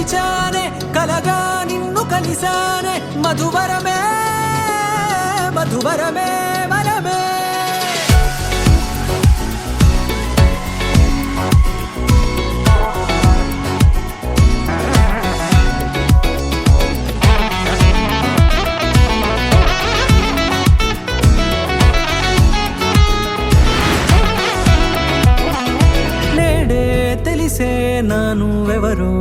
తెరిచానే కలగా నిన్ను కలిసానే మధువరమే మధువరమే వరమే తెలిసే నానువెవరో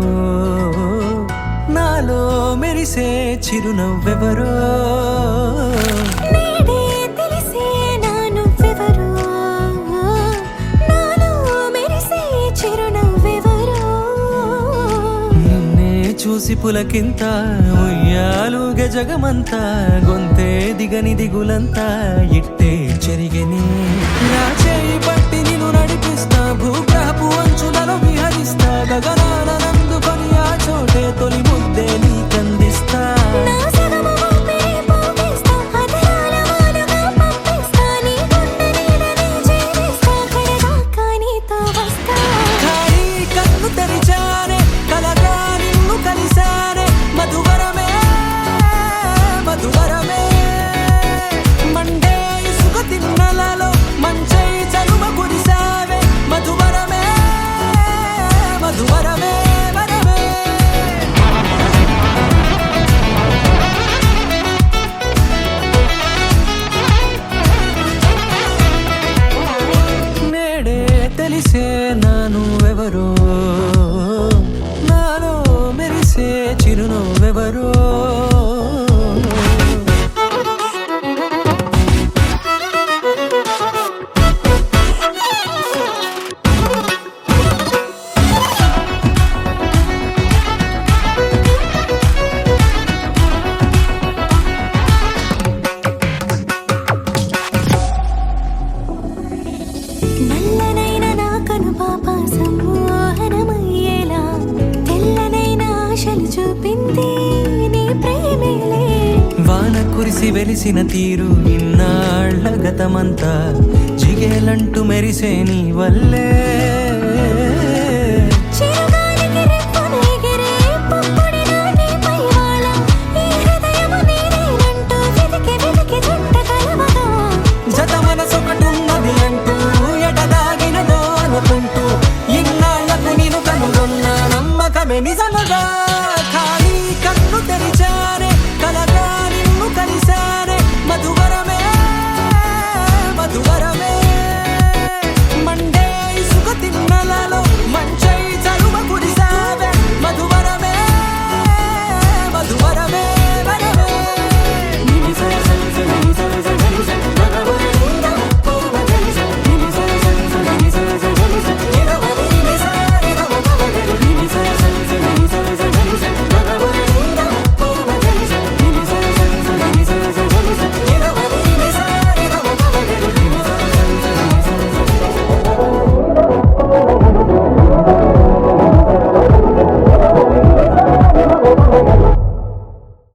నాలో మెరిసే చిరునవ్వెవరో తెలిసే నానువెవరో నాలో మెరిసే చిరునవ్వెవరో నిన్నే చూసి పులకింత ఉయ్యాలుగ జగమంతా గొంతే దిగని దిగులంతా ఇట్టే చెరిగని నా చేయి పట్టి నిన్ను నడిపిస్తా భూగ్రహపు అంచులలో విహరిస్తా గగనాన నందుకొని ఆ చోటే తొలి ముద్దే నీకందిస్తా నా సగము ఊపిరి పోగిస్తా అదరాల వానగా పంపిస్తా నీ గుండె నీడనే చేరిస్తా కడదాకా నీతో వస్తా ఖాళీ కన్ను తెరిచానే కలగా నిన్ను కలిసానే మధువరమే మధువరమే మండే ఇసుక తిన్నలలో మంచై చలువ కురిసావే మధువరమే మధువరమే వరమే నేడే తెలిసే నానువెవరో నాలో మెరిసే చిరునవ్వెవరో నల్లనైన నా కనుపాప సమ్మోహనమయ్యేలా తెల్లనైన ఆశలు చూపింది నీ ప్రేమేలే వాన కురిసి వెలిసిన తీరు ఇన్నాళ్ల గతమంతా జిగేలంటూ మెరిసే నీ వల్లే